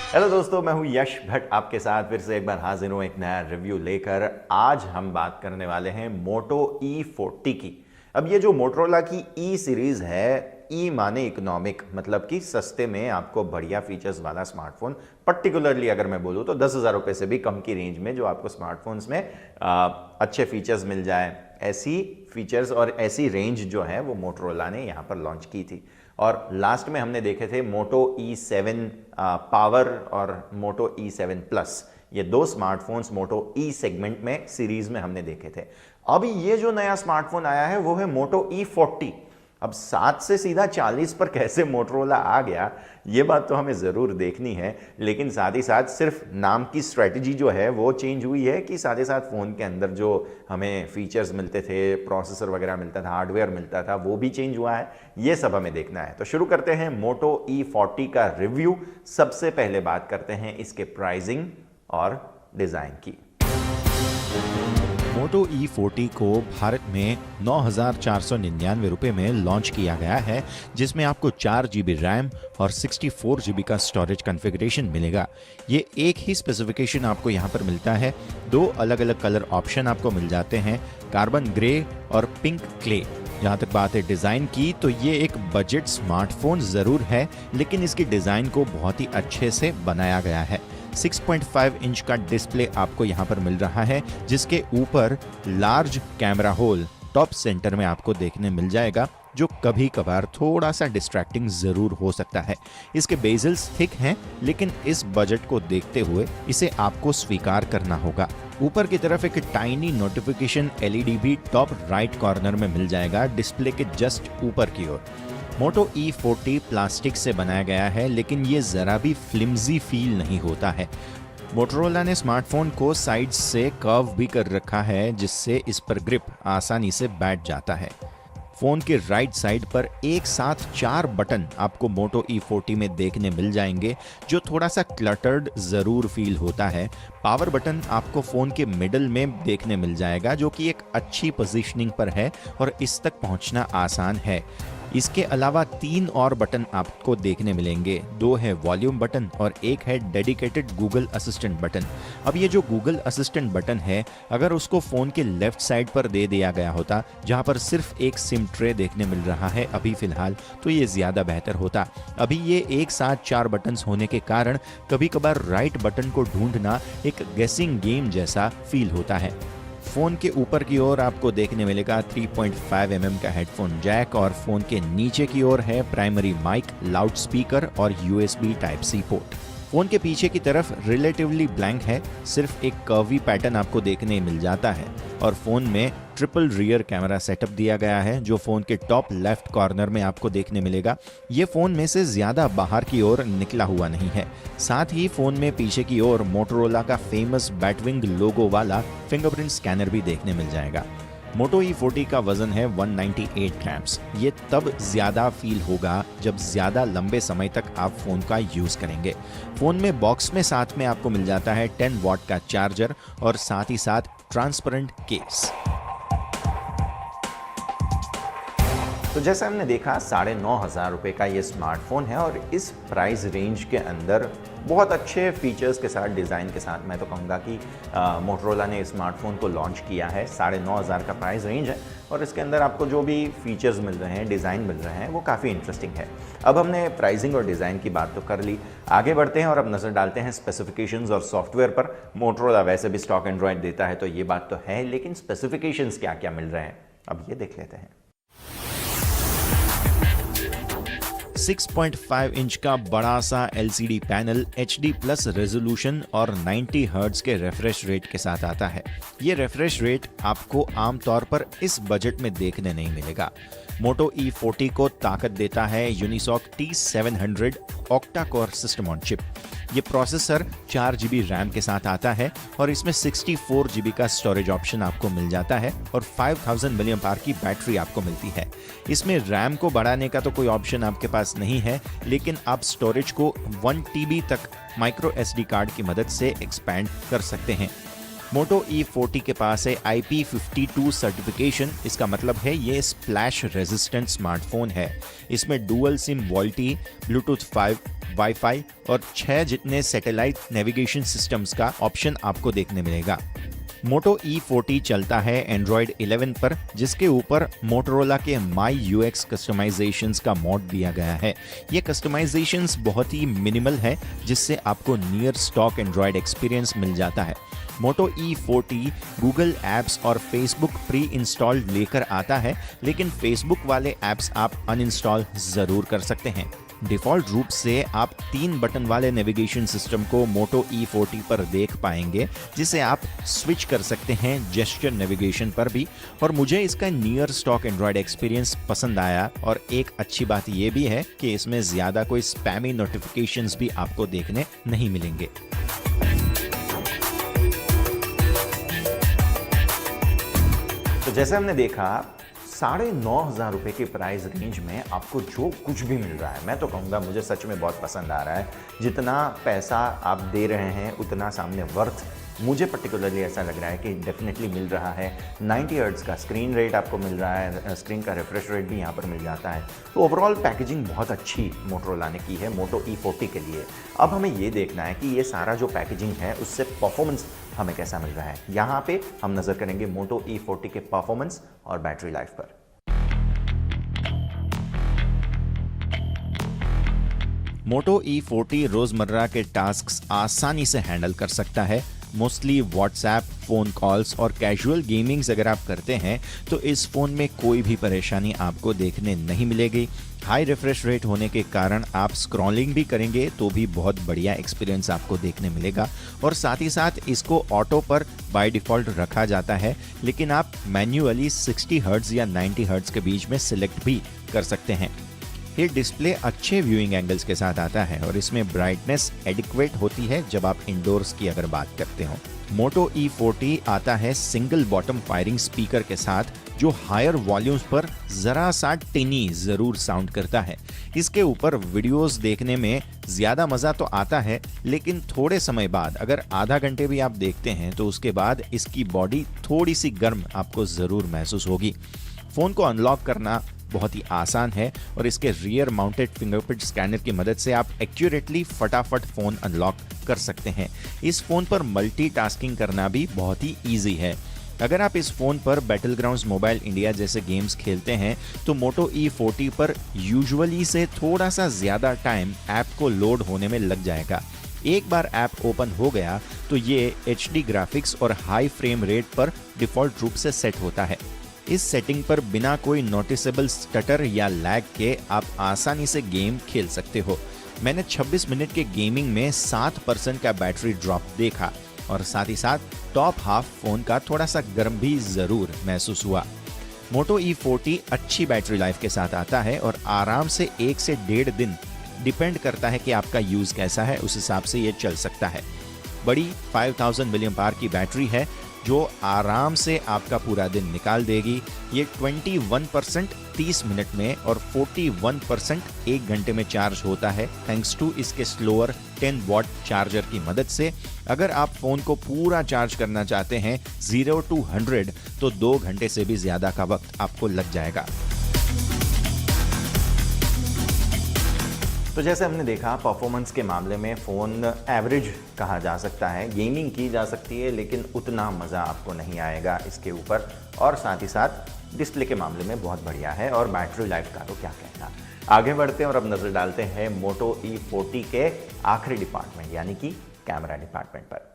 Hello दोस्तों, मैं हूं यश भट्ट आपके साथ फिर से एक बार हाजिर हूं एक नया रिव्यू लेकर। आज हम बात करने वाले हैं मोटो E40 की। अब ये जो मोटरोला की ई सीरीज है, ई माने इकोनॉमिक, मतलब कि सस्ते में आपको बढ़िया फीचर्स वाला स्मार्टफोन, पर्टिकुलरली अगर मैं बोलूँ तो 10,000 रुपये से भी कम की रेंज में जो आपको स्मार्टफोन्स में अच्छे फीचर्स मिल जाए, ऐसी फीचर्स और ऐसी रेंज जो है वो मोटरोला ने यहाँ पर लॉन्च की थी। और लास्ट में हमने देखे थे मोटो E7 पावर और मोटो E7 प्लस, ये दो स्मार्टफोन्स मोटो ई सेगमेंट में सीरीज में हमने देखे थे। अब ये जो नया स्मार्टफोन आया है वो है मोटो E40। अब 7 से सीधा 40 पर कैसे मोटरोला आ गया, ये बात तो हमें ज़रूर देखनी है। लेकिन साथ ही साथ सिर्फ नाम की स्ट्रेटजी जो है वो चेंज हुई है कि साथ ही साथ फ़ोन के अंदर जो हमें फीचर्स मिलते थे, प्रोसेसर वगैरह मिलता था, हार्डवेयर मिलता था, वो भी चेंज हुआ है। ये सब हमें देखना है। तो शुरू करते हैं मोटो E40 का रिव्यू। सबसे पहले बात करते हैं इसके प्राइसिंग और डिज़ाइन की। मोटो E40 को भारत में 9,499 रुपये में लॉन्च किया गया है, जिसमें आपको 4 GB रैम और 64 GB का स्टोरेज कॉन्फ़िगरेशन मिलेगा। ये एक ही स्पेसिफिकेशन आपको यहाँ पर मिलता है। दो अलग अलग कलर ऑप्शन आपको मिल जाते हैं, कार्बन ग्रे और पिंक क्ले। जहाँ तक बात है डिज़ाइन की, तो ये एक बजट स्मार्टफोन ज़रूर है, लेकिन इसकी डिज़ाइन को बहुत ही अच्छे से बनाया गया है। 6.5 इंच का डिस्प्ले आपको यहाँ पर मिल रहा है, जिसके ऊपर large camera hole top center में आपको देखने मिल जाएगा, जो कभी कभार थोड़ा सा डिस्ट्रैक्टिंग ज़रूर हो सकता है। इसके बेजल्स थिक हैं, लेकिन इस बजट को देखते हुए इसे आपको स्वीकार करना होगा। ऊपर की तरफ एक टाइनी नोटिफिकेशन LED भी टॉप राइट कॉर्नर में मिल जाएगा, डिस्प्ले के जस्ट ऊपर की ओर। मोटो E40 प्लास्टिक से बनाया गया है, लेकिन ये ज़रा भी फ्लिम्जी फील नहीं होता है। मोटोरोला ने स्मार्टफोन को साइड से कर्व भी कर रखा है, जिससे इस पर ग्रिप आसानी से बैठ जाता है। फ़ोन के राइट साइड पर एक साथ 4 बटन आपको मोटो E40 में देखने मिल जाएंगे, जो थोड़ा सा क्लटर्ड ज़रूर फील होता है। पावर बटन आपको फ़ोन के मिडल में देखने मिल जाएगा, जो कि एक अच्छी पोजीशनिंग पर है और इस तक पहुंचना आसान है। इसके अलावा 3 और बटन आपको देखने मिलेंगे। 2 है वॉल्यूम बटन और एक है डेडिकेटेड गूगल असिस्टेंट बटन। अब ये जो गूगल असिस्टेंट बटन है, अगर उसको फ़ोन के लेफ्ट साइड पर दे दिया गया होता, जहाँ पर सिर्फ एक सिम ट्रे देखने मिल रहा है अभी फ़िलहाल, तो ये ज़्यादा बेहतर होता। अभी ये एक साथ 4 बटन्स होने के कारण कभी कभार राइट बटन को ढूंढना एक गेसिंग गेम जैसा फील होता है। फ़ोन के ऊपर की ओर आपको देखने मिलेगा 3.5 mm का हेडफोन जैक और फ़ोन के नीचे की ओर है प्राइमरी माइक, लाउड स्पीकर और USB Type-C पोर्ट। फ़ोन के पीछे की तरफ रिलेटिवली ब्लैंक है, सिर्फ एक कर्वी पैटर्न आपको देखने मिल जाता है और फ़ोन में ट्रिपल रियर कैमरा सेटअप दिया गया है, जो फ़ोन के टॉप लेफ्ट कॉर्नर में आपको देखने मिलेगा। ये फ़ोन में से ज़्यादा बाहर की ओर निकला हुआ नहीं है। साथ ही फ़ोन में पीछे की ओर मोटोरोला का फेमस बैटविंग लोगो वाला फिंगरप्रिंट स्कैनर भी देखने मिल जाएगा। मोटो E40 का वजन है 198 ग्राम्स। ये तब ज़्यादा फील होगा जब ज़्यादा लंबे समय तक आप फ़ोन का यूज़ करेंगे। फ़ोन में बॉक्स में साथ में आपको मिल जाता है 10 वॉट का चार्जर और साथ ही साथ ट्रांसपेरेंट केस। तो जैसा हमने देखा, 9,500 रुपये का ये स्मार्टफोन है और इस प्राइस रेंज के अंदर बहुत अच्छे फीचर्स के साथ, डिज़ाइन के साथ, मैं तो कहूँगा कि मोटरोला ने स्मार्टफोन को लॉन्च किया है। 9,500 का प्राइस रेंज है और इसके अंदर आपको जो भी फीचर्स मिल रहे हैं, डिज़ाइन मिल रहे हैं, वो काफ़ी इंटरेस्टिंग है। अब हमने प्राइसिंग और डिज़ाइन की बात तो कर ली, आगे बढ़ते हैं और अब नज़र डालते हैं स्पेसिफिकेशंस और सॉफ्टवेयर पर। मोटरोला वैसे भी स्टॉक एंड्रॉयड देता है, तो ये बात तो है, लेकिन स्पेसिफिकेशंस क्या क्या मिल रहे हैं अब ये देख लेते हैं। 6.5 इंच का बड़ा सा LCD panel HD plus resolution और 90 हर्ट्ज के रिफ्रेश रेट के साथ आता है। ये रिफ्रेश रेट आपको आमतौर पर इस बजट में देखने नहीं मिलेगा। मोटो E40 को ताकत देता है Unisoc T700 octa core system on chip. ये प्रोसेसर 4 GB रैम के साथ आता है और इसमें 64 GB का स्टोरेज ऑप्शन आपको मिल जाता है और 5000 mAh की बैटरी आपको मिलती है। इसमें रैम को बढ़ाने का तो कोई ऑप्शन आपके पास नहीं है, लेकिन आप स्टोरेज को 1 TB तक माइक्रो SD कार्ड की मदद से एक्सपैंड कर सकते हैं। मोटो E40 के पास है IP52 सर्टिफिकेशन। इसका मतलब है ये स्प्लैश रेजिस्टेंट स्मार्टफोन है। इसमें डुअल सिम वॉल्टी, ब्लूटूथ 5, वाईफाई और 6 जितने सैटेलाइट नेविगेशन सिस्टम्स का ऑप्शन आपको देखने मिलेगा। मोटो E40 चलता है एंड्रॉयड 11 पर, जिसके ऊपर मोटोरोला के माई UX कस्टमाइजेशंस का मॉड दिया गया है। ये कस्टमाइजेशंस बहुत ही मिनिमल है, जिससे आपको नियर स्टॉक एंड्रॉयड एक्सपीरियंस मिल जाता है। मोटो E40 गूगल ऐप्स और फेसबुक प्री इंस्टॉल्ड लेकर आता है, लेकिन फेसबुक वाले ऐप्स आप अनइंस्टॉल जरूर कर सकते हैं। डिफ़ॉल्ट रूप से आप 3 बटन वाले नेविगेशन सिस्टम को मोटो E40 पर देख पाएंगे, जिसे आप स्विच कर सकते हैं जेस्चर नेविगेशन पर भी। और मुझे इसका नियर स्टॉक एंड्रॉयड एक्सपीरियंस पसंद आया, और एक अच्छी बात यह भी है कि इसमें ज़्यादा कोई स्पैमी नोटिफिकेशंस भी आपको देखने नहीं मिलेंगे। तो जैसे हमने देखा, 9,500 रुपये के प्राइस रेंज में आपको जो कुछ भी मिल रहा है, मैं तो कहूँगा मुझे सच में बहुत पसंद आ रहा है। जितना पैसा आप दे रहे हैं उतना सामने वर्थ मुझे पर्टिकुलरली ऐसा लग रहा है कि डेफिनेटली मिल रहा है। 90 हर्ट्ज़ का स्क्रीन रेट आपको मिल रहा है, स्क्रीन का रिफ्रेश रेट भी यहाँ पर मिल जाता है। तो ओवरऑल पैकेजिंग बहुत अच्छी मोटोरोला ने की है मोटो E40 के लिए। अब हमें ये देखना है कि ये सारा जो पैकेजिंग है उससे परफॉर्मेंस हमें कैसा मिल रहा है। यहाँ पे हम नज़र करेंगे मोटो E40 के परफॉर्मेंस और बैटरी लाइफ पर। मोटो E40 रोजमर्रा के टास्क्स आसानी से हैंडल कर सकता है। मोस्टली व्हाट्सएप, फ़ोन कॉल्स और कैजुअल गेमिंग्स अगर आप करते हैं तो इस फ़ोन में कोई भी परेशानी आपको देखने नहीं मिलेगी। हाई रिफ्रेश रेट होने के कारण आप स्क्रॉलिंग भी करेंगे तो भी बहुत बढ़िया एक्सपीरियंस आपको देखने मिलेगा। और साथ ही साथ इसको ऑटो पर बाय डिफ़ॉल्ट रखा जाता है, लेकिन आप मैन्युअली 60 हर्ट्ज़ या 90 हर्ट्ज़ के बीच में सिलेक्ट भी कर सकते हैं। ये डिस्प्ले अच्छे व्यूइंग एंगल्स के साथ आता है और इसमें ब्राइटनेस एडिक्वेट होती है जब आप इंडोर्स की अगर बात करते हो। मोटो E40 आता है सिंगल बॉटम फायरिंग स्पीकर के साथ, जो हायर वॉल्यूम्स पर जरा सा टिनी जरूर साउंड करता है। इसके ऊपर वीडियोस देखने में ज्यादा मजा तो आता है, लेकिन थोड़े समय बाद अगर आधा घंटे भी आप देखते हैं तो उसके बाद इसकी बॉडी थोड़ी सी गर्म आपको जरूर महसूस होगी। फोन को अनलॉक करना बहुत ही आसान है और इसके रियर माउंटेड फिंगरप्रिंट स्कैनर की मदद से आप एक्यूरेटली फटाफट फोन अनलॉक कर सकते हैं। इस फोन पर मल्टीटास्किंग करना भी बहुत ही इजी है। अगर आप इस फोन पर बैटलग्राउंड्स मोबाइल इंडिया जैसे गेम्स खेलते हैं तो मोटो E40 पर यूजुअली से थोड़ा सा ज्यादा टाइम ऐप को लोड होने में लग जाएगा। एक बार ऐप ओपन हो गया तो ये HD ग्राफिक्स और हाई फ्रेम रेट पर डिफॉल्ट रूप से सेट होता है। इस सेटिंग पर बिना कोई नोटिसेबल स्टटर या लैग के आप आसानी से गेम खेल सकते हो। मैंने 26 मिनट के गेमिंग में 7% का बैटरी ड्रॉप देखा और साथ ही साथ टॉप हाफ फोन का थोड़ा सा गर्म भी जरूर महसूस हुआ। मोटो E40 अच्छी बैटरी लाइफ के साथ आता है और आराम से 1 से 1.5 दिन, डिपेंड करता है कि आपका यूज कैसा है, उस हिसाब से ये चल सकता है। बड़ी 5000 mAh की बैटरी है जो आराम से आपका पूरा दिन निकाल देगी। ये 21% 30 मिनट में और 41% 1 घंटे में चार्ज होता है, थैंक्स टू इसके स्लोअर 10 वॉट चार्जर की मदद से। अगर आप फोन को पूरा चार्ज करना चाहते हैं 0 to 100 तो 2 घंटे से भी ज्यादा का वक्त आपको लग जाएगा। तो जैसे हमने देखा, परफॉर्मेंस के मामले में फ़ोन एवरेज कहा जा सकता है। गेमिंग की जा सकती है लेकिन उतना मज़ा आपको नहीं आएगा इसके ऊपर। और साथ ही साथ डिस्प्ले के मामले में बहुत बढ़िया है और बैटरी लाइफ का तो क्या कहना। आगे बढ़ते हैं और अब नज़र डालते हैं मोटो E40 के आखिरी डिपार्टमेंट यानी कि कैमरा डिपार्टमेंट पर।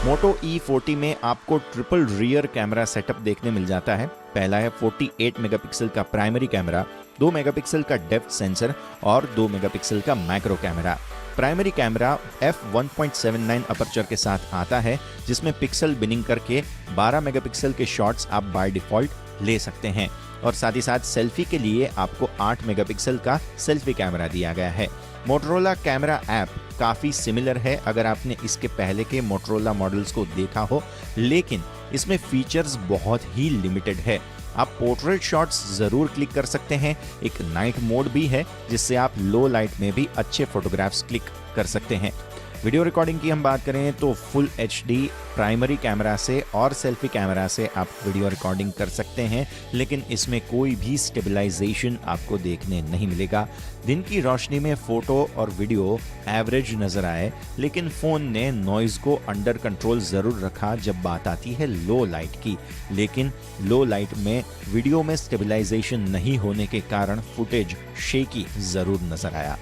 मोटो E40 में आपको ट्रिपल रियर कैमरा सेटअप देखने मिल जाता है। पहला है 48 मेगापिक्सल का प्राइमरी कैमरा, 2 मेगापिक्सल का डेप्थ सेंसर और 2 मेगापिक्सल का macro camera. Primary camera f1.79 aperture के साथ आता है, जिसमें पिक्सल बिनिंग करके 12 मेगापिक्सल के शॉट्स आप बाय डिफॉल्ट ले सकते हैं। और साथ ही साथ सेल्फी के लिए आपको 8 मेगापिक्सल का सेल्फी कैमरा दिया गया है। मोटोरोला कैमरा ऐप काफ़ी सिमिलर है अगर आपने इसके पहले के मोटोरोला मॉडल्स को देखा हो, लेकिन इसमें फीचर्स बहुत ही लिमिटेड है। आप पोर्ट्रेट शॉट्स ज़रूर क्लिक कर सकते हैं। एक नाइट मोड भी है जिससे आप लो लाइट में भी अच्छे फोटोग्राफ्स क्लिक कर सकते हैं। वीडियो रिकॉर्डिंग की हम बात करें तो फुल HD प्राइमरी कैमरा से और सेल्फी कैमरा से आप वीडियो रिकॉर्डिंग कर सकते हैं, लेकिन इसमें कोई भी स्टेबलाइजेशन आपको देखने नहीं मिलेगा। दिन की रोशनी में फोटो और वीडियो एवरेज नजर आए, लेकिन फोन ने नॉइज को अंडर कंट्रोल जरूर रखा जब बात आती है लो लाइट की। लेकिन लो लाइट में वीडियो में स्टेबलाइजेशन नहीं होने के कारण फुटेज शेकी जरूर नजर आया।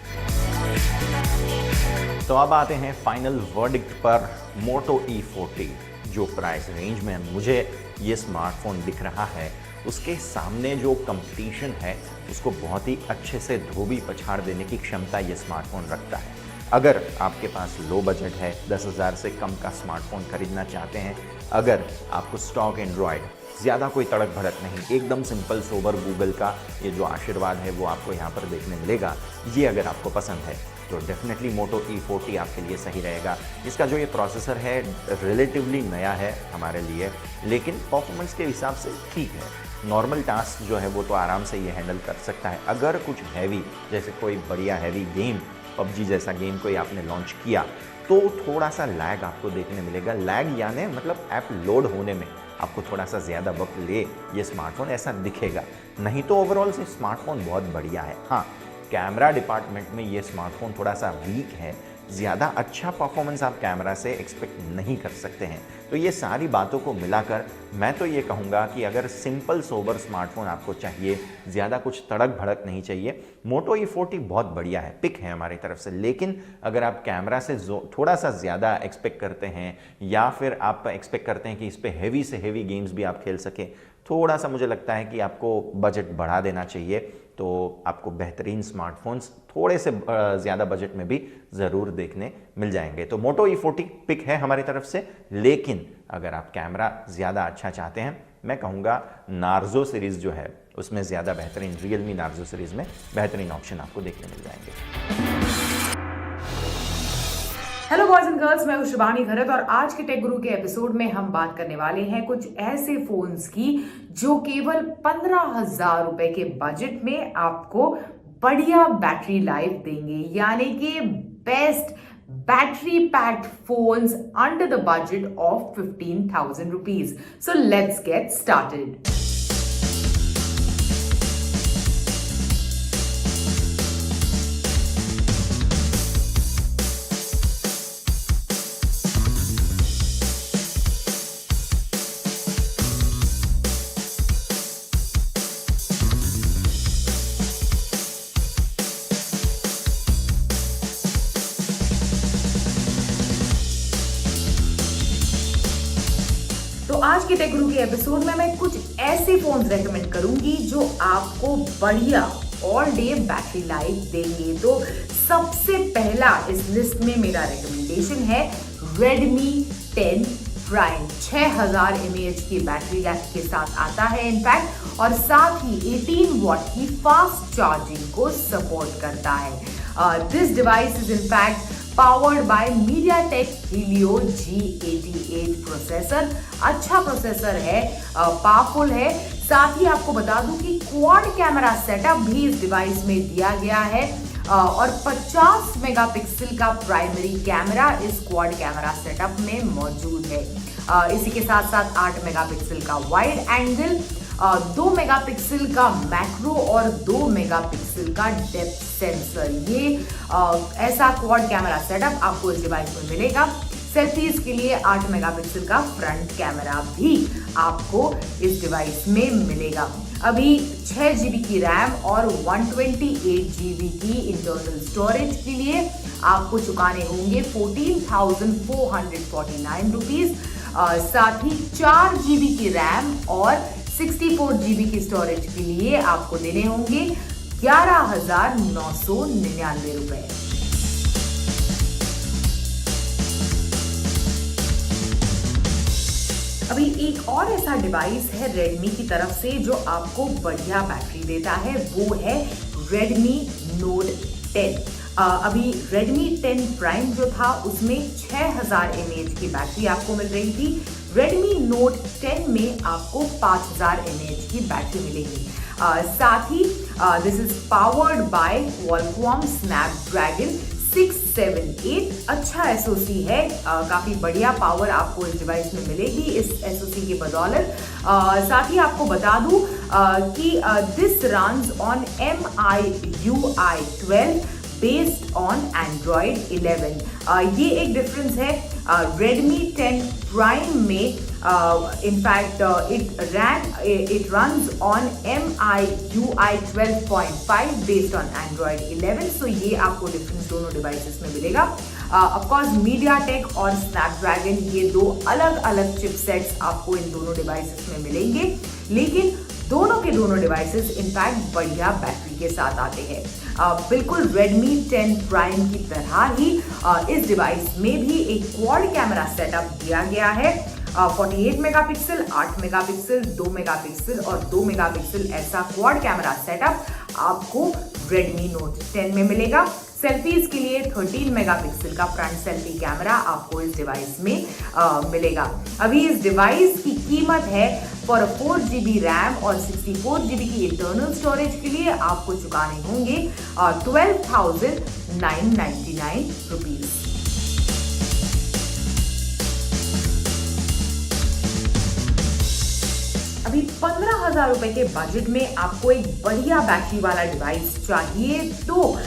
तो अब आते हैं फाइनल वर्डिक्ट पर। मोटो E40 जो प्राइस रेंज में मुझे ये स्मार्टफोन दिख रहा है, उसके सामने जो कंपटीशन है उसको बहुत ही अच्छे से धोबी पछाड़ देने की क्षमता ये स्मार्टफोन रखता है। अगर आपके पास लो बजट है, 10,000 से कम का स्मार्टफोन खरीदना चाहते हैं, अगर आपको स्टॉक एंड्रॉयड, ज़्यादा कोई तड़क भड़क नहीं, एकदम सिंपल सोबर गूगल का ये जो आशीर्वाद है वो आपको यहाँ पर देखने मिलेगा, ये अगर आपको पसंद है तो डेफिनेटली मोटो E40 आपके लिए सही रहेगा। इसका जो ये प्रोसेसर है रिलेटिवली नया है हमारे लिए, लेकिन परफॉर्मेंस के हिसाब से ठीक है। नॉर्मल टास्क जो है वो तो आराम से ये हैंडल कर सकता है। अगर कुछ हैवी, जैसे कोई बढ़िया हैवी गेम, PUBG जैसा गेम कोई आपने लॉन्च किया, तो थोड़ा सा लैग आपको देखने मिलेगा। लैग यानी मतलब ऐप लोड होने में आपको थोड़ा सा ज़्यादा वक्त ले ये स्मार्टफोन, ऐसा दिखेगा। नहीं तो ओवरऑल से स्मार्टफोन बहुत बढ़िया है। हाँ, कैमरा डिपार्टमेंट में ये स्मार्टफोन थोड़ा सा वीक है, ज़्यादा अच्छा परफॉर्मेंस आप कैमरा से एक्सपेक्ट नहीं कर सकते हैं। तो ये सारी बातों को मिलाकर मैं तो ये कहूँगा कि अगर सिंपल सोबर स्मार्टफोन आपको चाहिए, ज़्यादा कुछ तड़क भड़क नहीं चाहिए, मोटो E40 बहुत बढ़िया है, पिक है हमारी तरफ से। लेकिन अगर आप कैमरा से थोड़ा सा ज़्यादा एक्सपेक्ट करते हैं, या फिर आप एक्सपेक्ट करते हैं कि इस पर हैवी से हैवी गेम्स भी आप खेल सकें, थोड़ा सा मुझे लगता है कि आपको बजट बढ़ा देना चाहिए। तो आपको बेहतरीन स्मार्टफोन्स थोड़े से ज़्यादा बजट में भी ज़रूर देखने मिल जाएंगे। तो मोटो E40 पिक है हमारी तरफ से, लेकिन अगर आप कैमरा ज़्यादा अच्छा चाहते हैं, मैं कहूँगा नार्जो सीरीज़ जो है उसमें ज़्यादा बेहतरीन, रियलमी नार्जो सीरीज़ में बेहतरीन ऑप्शन आपको देखने मिल जाएंगे। हेलो बॉयज एंड गर्ल्स, मैं हूं शिवानी घरत और आज के टेक गुरु के एपिसोड में हम बात करने वाले हैं कुछ ऐसे फोन्स की जो केवल 15,000 रुपए के बजट में आपको बढ़िया बैटरी लाइफ देंगे, यानी कि best battery packed phones under the budget of 15,000 rupees. So let's get started. तो आज के टेक गुरु के एपिसोड में मैं कुछ ऐसे फोन्स रेकमेंड करूंगी जो आपको बढ़िया ऑल डे बैटरी लाइफ देंगे। तो सबसे पहला इस लिस्ट में मेरा रिकमेंडेशन है Redmi 10 Prime। 6000 mAh की बैटरी लाइफ के साथ आता है इनफैक्ट, और साथ ही 18 वॉट की फास्ट चार्जिंग को सपोर्ट करता है। This device is in fact powered by MediaTek Helio G88 processor. अच्छा प्रोसेसर है, पावरफुल है। साथ ही आपको बता दूं कि क्वाड कैमरा सेटअप भी इस डिवाइस में दिया गया है, और 50 मेगापिक्सल का प्राइमरी कैमरा इस क्वाड कैमरा सेटअप में मौजूद है। इसी के साथ साथ 8 मेगापिक्सल का वाइड एंगल, 2 मेगापिक्सल का मैक्रो और 2 मेगापिक्सल का डेप्थ सेंसर। ये ऐसा क्वाड कैमरा सेटअप आपको इस डिवाइस में मिलेगा। सेल्फीज के लिए 8 मेगापिक्सल का फ्रंट कैमरा भी आपको इस डिवाइस में मिलेगा। अभी 6 GB की रैम और 128 GB की इंटरनल स्टोरेज के लिए आपको चुकाने होंगे 14,449 रुपीज। साथ ही 4 GB की रैम और 64 GB की स्टोरेज के लिए आपको देने होंगे 11,999 रुपए। अभी एक और ऐसा डिवाइस है Redmi की तरफ से जो आपको बढ़िया बैटरी देता है, वो है Redmi Note 10। अभी Redmi 10 Prime जो था उसमें 6000 mAh की बैटरी आपको मिल रही थी। Redmi Note 10 में आपको 5000 mAh की बैटरी मिलेगी। साथ ही this is powered by Qualcomm Snapdragon 678। अच्छा SoC है, काफी बढ़िया पावर आपको इस डिवाइस में मिलेगी इस SoC के बदौलत। साथ ही आपको बता दूं कि this runs on MIUI 12 based on Android 11। ये एक डिफरेंस है Redmi 10 Prime में। In fact it runs on MIUI 12.5 based on Android 11। सो ये आपको डिफरेंस दोनों डिवाइसेस में मिलेगा। ऑफकोर्स MediaTek और Snapdragon, ये दो अलग अलग चिपसेट्स आपको इन दोनों डिवाइसेस में मिलेंगे, लेकिन दोनों के दोनों डिवाइसेस इनफैक्ट बढ़िया बैटरी के साथ आते हैं। बिल्कुल Redmi 10 Prime की तरह ही इस डिवाइस में भी एक क्वाड कैमरा सेटअप दिया गया है। 48 मेगापिक्सल, 8 मेगापिक्सल, 2 मेगापिक्सल और 2 मेगापिक्सल ऐसा क्वाड कैमरा सेटअप आपको Redmi Note 10 में मिलेगा। सेल्फीज के लिए 13 मेगापिक्सल का फ्रंट सेल्फी कैमरा आपको इस डिवाइस में मिलेगा। अभी इस डिवाइस की कीमत है फॉर 4GB रैम और 64GB की इंटरनल स्टोरेज के लिए आपको चुकाने होंगे 12,999 रुपीज। अभी 15,000 रुपए के बजट में आपको एक बढ़िया बैटरी वाला डिवाइस चाहिए तो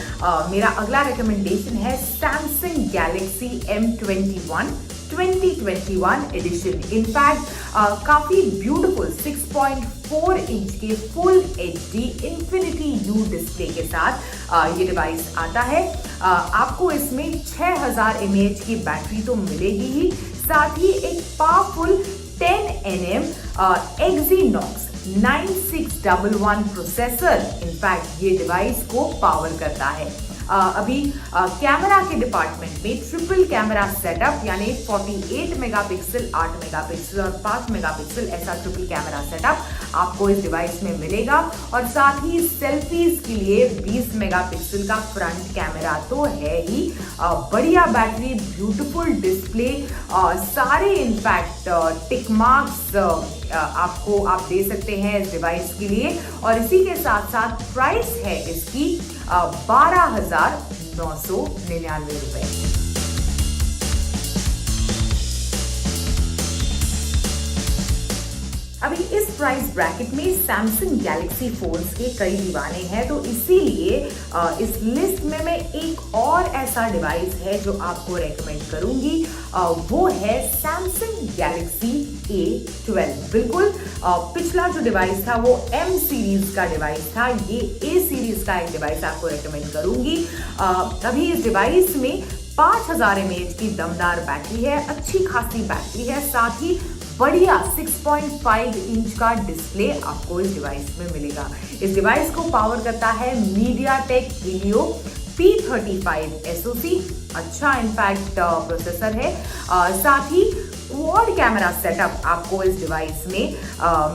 मेरा अगला रिकमेंडेशन है Samsung Galaxy M21 2021 एडिशन। इनफैक्ट काफी ब्यूटीफुल 6.4 इंच के full HD Infinity U display के साथ ये डिवाइस आता है। आपको इसमें 6000 mAh की बैटरी तो मिलेगी ही, साथ ही एक powerful 10nm Exynos 9611 processor in fact ये डिवाइस को पावर करता है। अभी कैमरा के डिपार्टमेंट में ट्रिपल कैमरा सेटअप यानी 48 मेगापिक्सल, 8 मेगापिक्सल और 5 मेगापिक्सल ऐसा ट्रिपल कैमरा सेटअप आपको इस डिवाइस में मिलेगा, और साथ ही सेल्फीज के लिए 20 मेगापिक्सल का फ्रंट कैमरा तो है ही। बढ़िया बैटरी, ब्यूटीफुल डिस्प्ले, सारे इनफैक्ट टिक मार्क्स आप दे सकते हैं इस डिवाइस के लिए, और इसी के साथ साथ प्राइस है इसकी 12,999 रुपए। अभी इस प्राइस ब्रैकेट में Samsung Galaxy फोन्स के कई दीवाने हैं, तो इसीलिए इस लिस्ट में मैं एक और ऐसा डिवाइस है जो आपको रेकमेंड करूंगी, वो है Samsung Galaxy A12। बिल्कुल पिछला जो डिवाइस था वो M सीरीज का डिवाइस था, ये A सीरीज का एक डिवाइस आपको रेकमेंड करूंगी। अभी इस डिवाइस में 5000 mAh की दमदार बैटरी है, अच्छी खासी बैटरी है, साथ ही बढ़िया 6.5 इंच का डिस्प्ले आपको इस डिवाइस में मिलेगा। इस डिवाइस को पावर करता है MediaTek Helio P35 SoC, अच्छा इनफैक्ट प्रोसेसर है। साथ ही क्वाड कैमरा सेटअप आपको इस डिवाइस में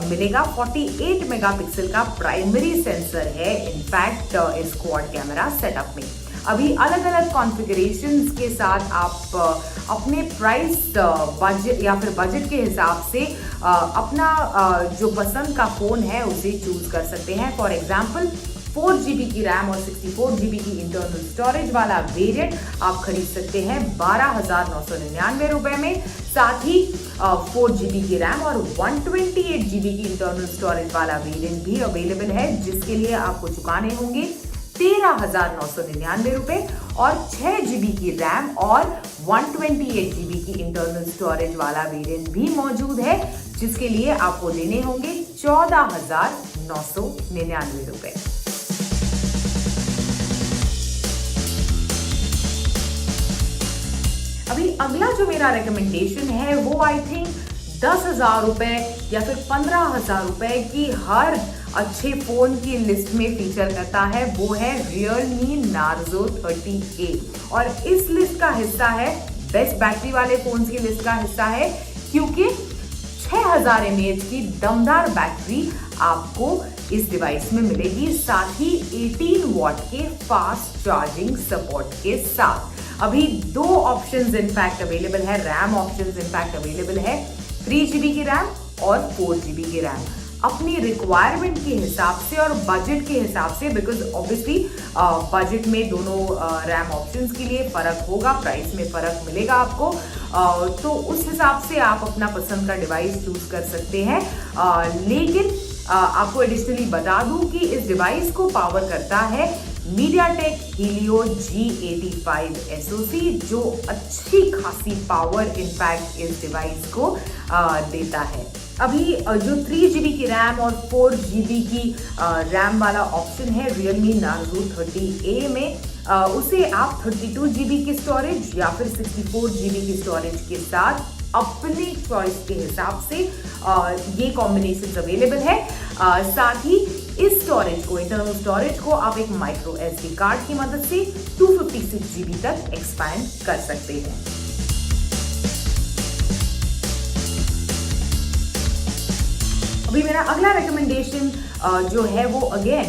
मिलेगा। 48 मेगापिक्सल का प्राइमरी सेंसर है इनफैक्ट इस क्वाड कैमरा सेटअप में। अभी अलग अलग कॉन्फ़िगरेशंस के साथ आप अपने प्राइस बजट या फिर बजट के हिसाब से अपना जो पसंद का फ़ोन है उसे चूज कर सकते हैं। फॉर एग्जाम्पल 4GB की रैम और 64GB की इंटरनल स्टोरेज वाला वेरिएंट आप खरीद सकते हैं 12,999 रुपए में। साथ ही 4GB की रैम और 128GB की इंटरनल स्टोरेज वाला वेरिएंट भी अवेलेबल है, जिसके लिए आपको चुकाने होंगे 13,999 रुपए, और 6GB की रैम और 128GB की इंटरनल स्टोरेज वाला वेरिएंट भी मौजूद है, जिसके लिए आपको देने होंगे 14,999 रुपए। अभी अगला जो मेरा रिकमेंडेशन है वो आई थिंक 10,000 रुपए या फिर 15,000 रुपए की हर अच्छे फोन की लिस्ट में फीचर करता है, वो है Realme Narzo 30A। और इस लिस्ट का हिस्सा है, बेस्ट बैटरी वाले फोन की लिस्ट का हिस्सा है, क्योंकि 6000 mAh की दमदार बैटरी आपको इस डिवाइस में मिलेगी, साथ ही 18 वॉट के फास्ट चार्जिंग सपोर्ट के साथ। अभी दो ऑप्शंस इनफैक्ट अवेलेबल है, रैम ऑप्शंस इनफैक्ट अवेलेबल है, 3GB की रैम और 4GB की रैम। अपनी रिक्वायरमेंट के हिसाब से और बजट के हिसाब से, बिकॉज ऑब्वियसली बजट में दोनों रैम ऑप्शंस के लिए फर्क होगा, प्राइस में फर्क मिलेगा आपको, तो उस हिसाब से आप अपना पसंद का डिवाइस चूज कर सकते हैं। लेकिन आपको एडिशनली बता दूं कि इस डिवाइस को पावर करता है MediaTek Helio G85 SoC, जो अच्छी खासी पावर इनफैक्ट इस डिवाइस को देता है। अभी जो 3GB की रैम और 4GB की रैम वाला ऑप्शन है Realme Narzo 30A में, उसे आप 32GB की स्टोरेज या फिर 64GB की स्टोरेज के साथ अपने चॉइस के हिसाब से ये कॉम्बिनेशन अवेलेबल है। साथ ही इस स्टोरेज को, इंटरनल स्टोरेज को आप एक माइक्रो SD कार्ड की मदद से 256GB तक एक्सपैंड कर सकते हैं। अभी मेरा अगला रिकमेंडेशन जो है वो अगेन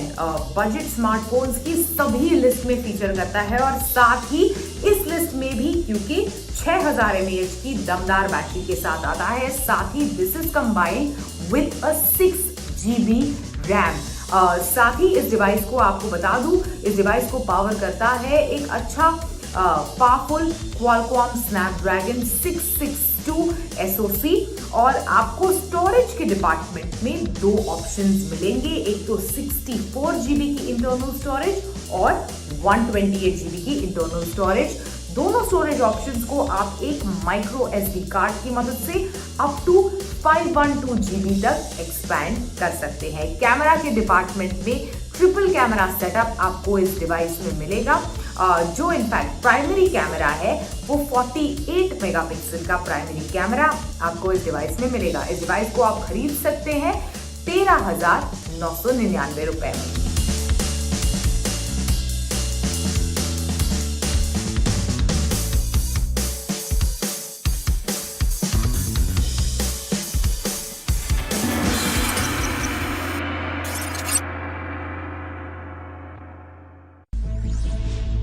बजट स्मार्टफोन्स की सभी लिस्ट में फीचर करता है, और साथ ही इस लिस्ट में भी क्योंकि 6000 mAh की दमदार बैटरी के साथ आता है, साथ ही this is combined with a 6GB RAM. साथ ही इस डिवाइस को आपको बता दूं, इस डिवाइस को पावर करता है एक अच्छा पावरफुल Qualcomm Snapdragon 662 SoC, और आपको स्टोरेज के डिपार्टमेंट में दो ऑप्शंस मिलेंगे, एक तो 64GB की इंटरनल स्टोरेज और 128GB की इंटरनल स्टोरेज। दोनों स्टोरेज ऑप्शंस को आप एक माइक्रो SD कार्ड की मदद से अप टू 512GB तक एक्सपैंड कर सकते हैं। कैमरा के डिपार्टमेंट में ट्रिपल कैमरा सेटअप आपको इस डिवाइस में मिलेगा, जो इनफैक्ट प्राइमरी कैमरा है वो 48 मेगापिक्सल का प्राइमरी कैमरा आपको इस डिवाइस में मिलेगा। इस डिवाइस को आप खरीद सकते हैं 13,999 रुपए में।